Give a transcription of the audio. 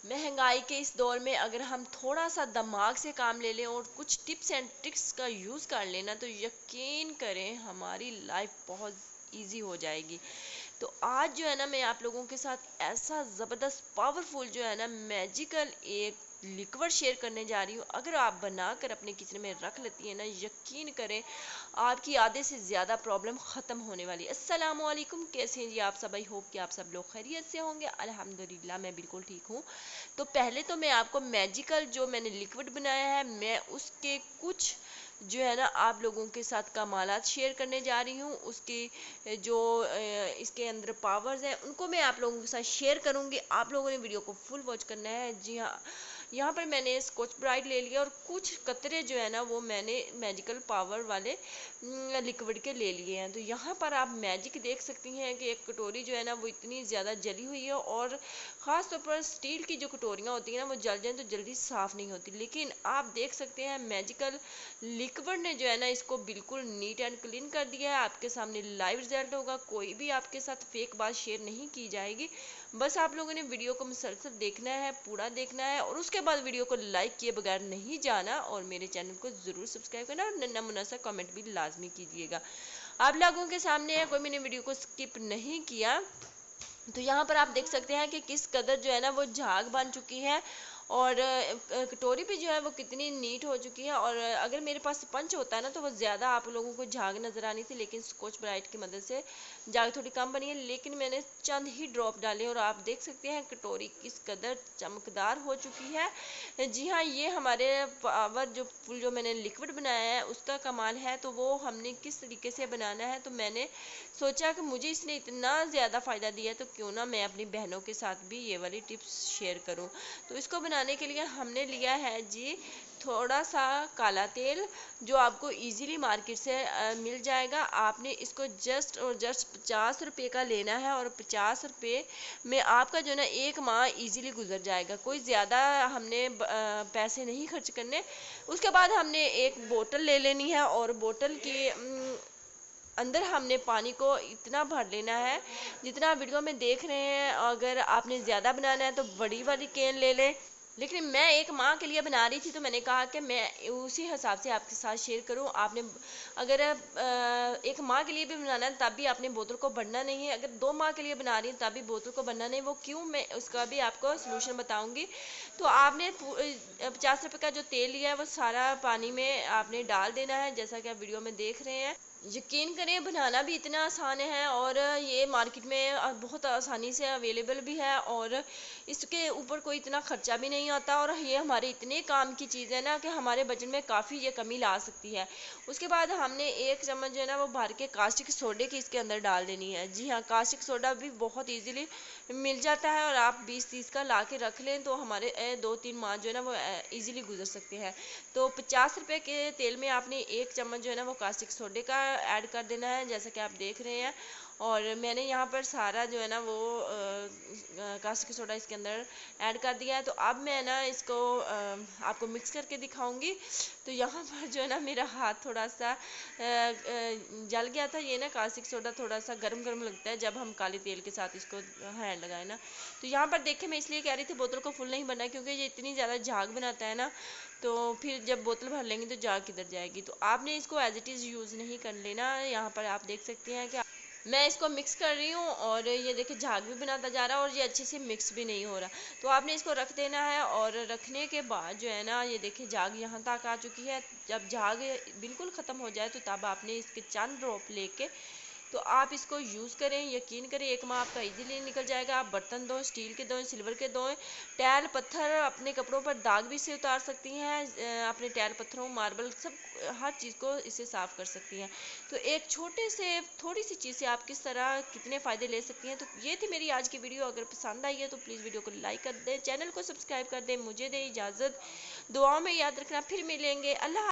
महंगाई के इस दौर में अगर हम थोड़ा सा दिमाग से काम ले लें और कुछ टिप्स एंड ट्रिक्स का यूज़ कर लेना तो यकीन करें हमारी लाइफ बहुत इजी हो जाएगी। तो आज जो है ना मैं आप लोगों के साथ ऐसा ज़बरदस्त पावरफुल जो है ना मैजिकल एक लिक्विड शेयर करने जा रही हूँ। अगर आप बनाकर अपने किचन में रख लेती हैं ना, यकीन करें आपकी आधे से ज़्यादा प्रॉब्लम ख़त्म होने वाली है। अस्सलाम वालेकुम, कैसे हैं जी आप सब? आई होप कि आप सब लोग खैरियत से होंगे। अल्हम्दुलिल्लाह मैं बिल्कुल ठीक हूँ। तो पहले तो मैं आपको मैजिकल जो मैंने लिक्विड बनाया है मैं उसके कुछ जो है ना आप लोगों के साथ कमालात शेयर करने जा रही हूँ। उसकी जो इसके अंदर पावर्स हैं उनको मैं आप लोगों के साथ शेयर करूँगी। आप लोगों ने वीडियो को फुल वॉच करना है। जी हाँ, यहाँ पर मैंने स्कॉच ब्राइट ले लिया और कुछ कतरे जो है ना वो मैंने मैजिकल पावर वाले लिक्विड के ले लिए हैं। तो यहाँ पर आप मैजिक देख सकती हैं कि एक कटोरी जो है ना वो इतनी ज़्यादा जली हुई है और ख़ास तौर पर स्टील की जो कटोरियाँ होती हैं ना वो जल जाएँ तो जल्दी साफ़ नहीं होती, लेकिन आप देख सकते हैं मैजिकल लिक्विड ने जो है ना इसको बिल्कुल नीट एंड क्लीन कर दिया है। आपके सामने लाइव रिजल्ट होगा, कोई भी आपके साथ फेक बात शेयर नहीं की जाएगी। बस आप लोगों ने वीडियो को मुसलसल देखना है, पूरा देखना है और उसके बाद वीडियो को लाइक किए बगैर नहीं जाना और मेरे चैनल को ज़रूर सब्सक्राइब करना और नन्ना मुन्ना सा कमेंट भी लाजमी कीजिएगा। आप लोगों के सामने है, कोई मैंने वीडियो को स्किप नहीं किया। तो यहाँ पर आप देख सकते हैं कि किस कदर जो है ना वो झाग बन चुकी है और कटोरी भी जो है वो कितनी नीट हो चुकी है। और अगर मेरे पास स्पंज होता है ना तो वो ज़्यादा आप लोगों को झाग नज़र आनी थी, लेकिन स्कॉच ब्राइट की मदद से झाग थोड़ी कम बनी है। लेकिन मैंने चंद ही ड्रॉप डाले और आप देख सकते हैं कटोरी किस कदर चमकदार हो चुकी है। जी हाँ, ये हमारे पावर जो फुल जो मैंने लिक्विड बनाया है उसका कमाल है। तो वो हमने किस तरीके से बनाना है, तो मैंने सोचा कि मुझे इसने इतना ज़्यादा फ़ायदा दिया है तो क्यों ना मैं अपनी बहनों के साथ भी ये वाली टिप्स शेयर करूं। तो इसको बनाने के लिए हमने लिया है जी थोड़ा सा काला तेल, जो आपको इजीली मार्केट से मिल जाएगा। आपने इसको जस्ट और जस्ट 50 रुपये का लेना है और 50 रुपये में आपका जो ना एक माह इजीली गुजर जाएगा। कोई ज़्यादा हमने पैसे नहीं खर्च करने। उसके बाद हमने एक बोतल ले लेनी है और बोतल की अंदर हमने पानी को इतना भर लेना है जितना वीडियो में देख रहे हैं। अगर आपने ज़्यादा बनाना है तो बड़ी वाली कैन ले लें, लेकिन मैं एक माह के लिए बना रही थी तो मैंने कहा कि मैं उसी हिसाब से आपके साथ शेयर करूं। आपने अगर एक माह के लिए भी बनाना है तब भी आपने बोतल को भरना नहीं है। अगर 2 माह के लिए बना रही है तब भी बोतल को भरना नहीं। वो क्यों, मैं उसका भी आपको सलूशन बताऊंगी। तो आपने 50 रुपये का जो तेल लिया है वो सारा पानी में आपने डाल देना है, जैसा कि आप वीडियो में देख रहे हैं। यकीन करें बनाना भी इतना आसान है और ये मार्केट में बहुत आसानी से अवेलेबल भी है और इसके ऊपर कोई इतना खर्चा भी नहीं आता और ये हमारे इतने काम की चीज़ है ना कि हमारे बजट में काफ़ी ये कमी ला सकती है। उसके बाद हमने 1 चम्मच जो है ना वो भर के कास्टिक सोडे की इसके अंदर डाल देनी है। जी हाँ, कास्टिक सोडा भी बहुत ईजीली मिल जाता है और आप 20-30 का ला के रख लें तो हमारे 2-3 माह जो है ना वो ईजिली गुजर सकते हैं। तो 50 रुपये के तेल में आपने 1 चम्मच जो है ना वो कास्टिक सोडे का ऐड कर देना है, जैसा कि आप देख रहे हैं। और मैंने यहाँ पर सारा जो है ना वो कास्टिक सोडा इसके अंदर ऐड कर दिया है। तो अब मैं ना इसको आपको मिक्स करके दिखाऊंगी। तो यहाँ पर जो है ना मेरा हाथ थोड़ा सा जल गया था। ये ना कास्टिक सोडा थोड़ा सा गर्म गर्म लगता है जब हम काले तेल के साथ इसको हैंड लगाए ना। तो यहाँ पर देखें, मैं इसलिए कह रही थी बोतल को फुल नहीं भरना क्योंकि ये इतनी ज़्यादा झाग बनाता है ना, तो फिर जब बोतल भर लेंगे तो झाग किधर जाएगी। तो आपने इसको एज इट इज़ यूज़ नहीं कर लेना। यहाँ पर आप देख सकते हैं कि मैं इसको मिक्स कर रही हूँ और ये देखिए झाग भी बनाता जा रहा है और ये अच्छे से मिक्स भी नहीं हो रहा। तो आपने इसको रख देना है और रखने के बाद जो है ना ये देखिए झाग यहाँ तक आ चुकी है। जब झाग बिल्कुल ख़त्म हो जाए तो तब आपने इसके चंद ड्रॉप लेके तो आप इसको यूज़ करें। यकीन करें 1 माह आपका इजीली निकल जाएगा। आप बर्तन धोएं, स्टील के धोएं, सिल्वर के धोएं, टैल पत्थर अपने कपड़ों पर दाग भी से उतार सकती हैं। अपने टैल पत्थरों, मार्बल, सब हर चीज़ को इससे साफ़ कर सकती हैं। तो एक छोटे से थोड़ी सी चीज़ से आप किस तरह कितने फ़ायदे ले सकती हैं। तो ये थी मेरी आज की वीडियो। अगर पसंद आई है तो प्लीज़ वीडियो को लाइक कर दें, चैनल को सब्सक्राइब कर दें। मुझे दें इजाज़त, दुआओं में याद रखना, फिर मिलेंगे। अल्लाह।